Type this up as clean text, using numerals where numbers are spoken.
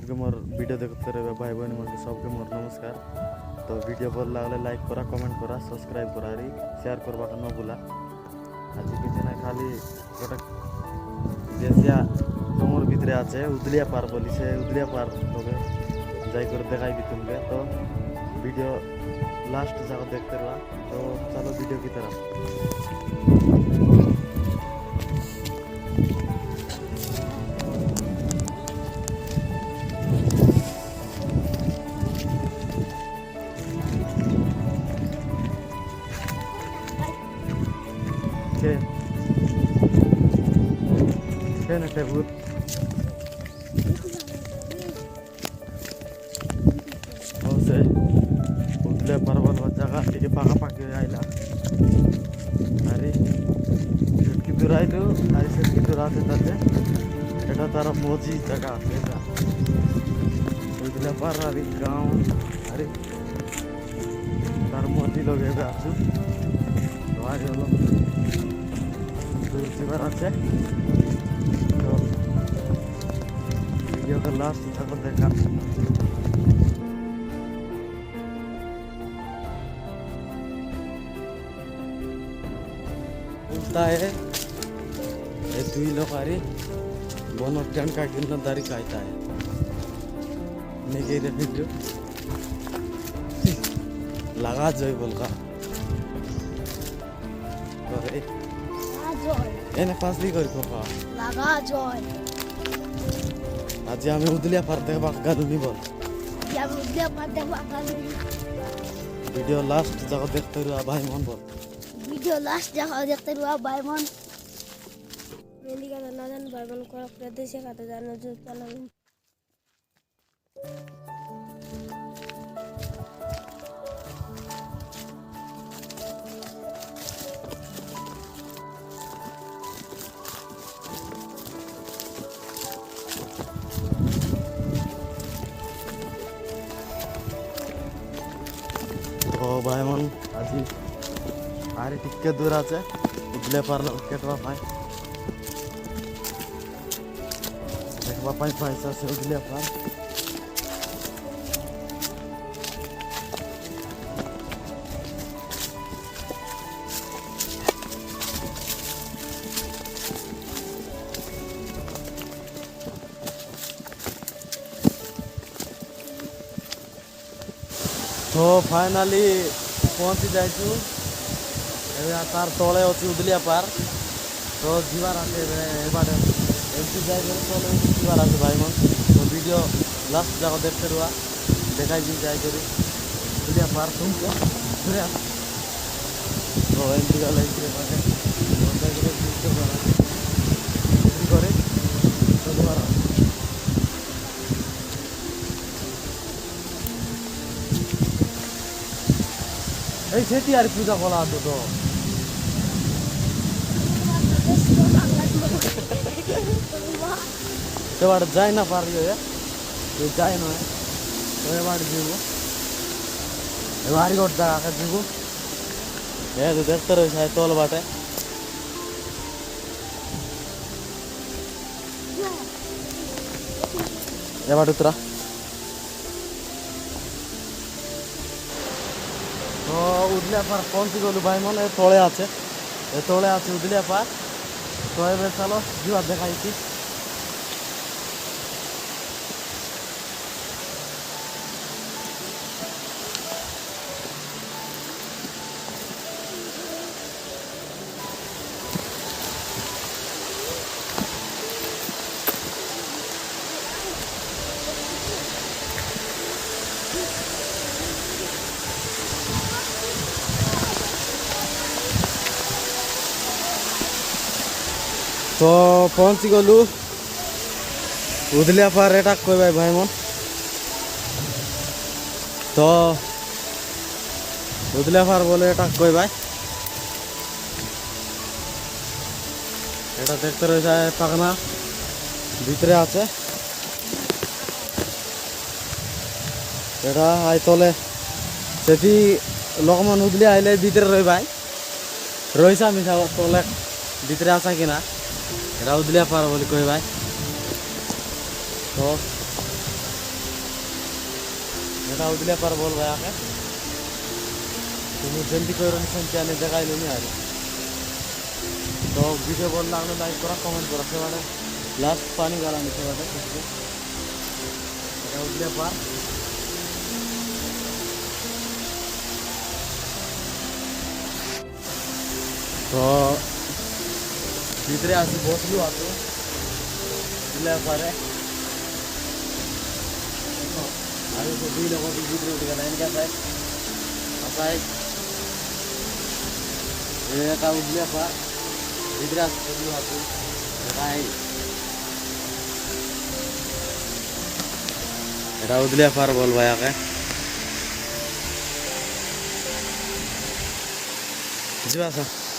सबके मोर वीडियो देखते रहे भाई बहन मन सबके मोर नमस्कार। तो वीडियो भल लगले लाइक करा, कमेंट करा, सब्सक्राइब करा, शेयर करवा न भूला। आज किसी ना खाली गोटे देशिया तुमर भितरे आछे उदलिया पार बोली से उदलिया पार लोगे जाकर देखाई भी तुमके। तो वीडियो लास्ट जाकर देखते रहा। तो चलो वीडियो की तरफ। Kena tebut. Oh say, udah parwal jaga ini pakai aila. Hari, kita rai tu, hari kita rai tu tadi. Kita taruh moji jaga kita. Udah parah di gaun, hari taruh moji loge berasuk. Hari lo, दूर से video का last तक देखा। बोलता है ये दुई लोग आ रही बोनो टन का गिरना दारी कहता है नहीं कह रहे वीडियो लगा जोई बोल का एने फासली करी कोका लगा जोय आज हमें उदलिया पार देखबा गालुनी बोल या उदलिया पार देखबा गालुनी। वीडियो लास्ट जगह देखते रहो भाई मन बोल। वीडियो लास्ट जगह देखते रहो भाई मन। मेली का ना जान भाई मन को प्रदेश का तो जानो जो चला। तो भाई मन आज आरे टिके दूर आछे उदले पार केटवा पाई देखबा पाई पैसा से उदले पार। तो फाइनाली पहुँची जाइछु तार तले अच्छी उदलिया पार। तो जीवार आसे बाटे एमती जाए तले जीवार आसे भाई मन। तो वीडियो लास्ट जगह देखते रहा देखाई दी जाए करी उदलिया पार तुम क्या तो एमती गले करे तो दोबारा এই সেটি আর পূজা বলা তো তো এবার যাই না পারি যাই নয় তো এবার যাব এবারই গোট জায়গা যাব এ তো দেখতে রয়েছে তল বাটে এবার উতরা। तो उदलिया पार पहुँची गलु भाई मन तले आछे उदलिया पार। तो ए चलो जीवा देखाई। तो पहुँची गलु उदलिया पार एटा कोई भाई मन। तो उदलिया पार बोले एटा कोई भाई एटा देखते रह जाए पागना भितरे आछे एटा आई तले सेठी लोकमान उदलिया आइले भितरे रही भाई रहीसा मिसा तले भितरे आसा कि ना এটা উদলিয়া পার বলে কই ভাই। तो এটা উদলে পার বল ভাই আগে তুমি জলদি করে নিছেন চ্যানেল দেখাইলো নি আর তো ভিডিও ভালো লাগলে লাইক করা কমেন্ট করা সেবারে লাস্ট পানি গালানি সেবারে এটা উদলে পার তো ভিতরে আসি বসলু আছে উদলে পারে আগে তো দুই লোক ভিতরে উঠে গেল এনকা সাইড আসাই এটা উদলে পার ভিতরে আসি বসলু আছে দেখাই এটা উদলে পার বল ভাই আগে বুঝতে পারছো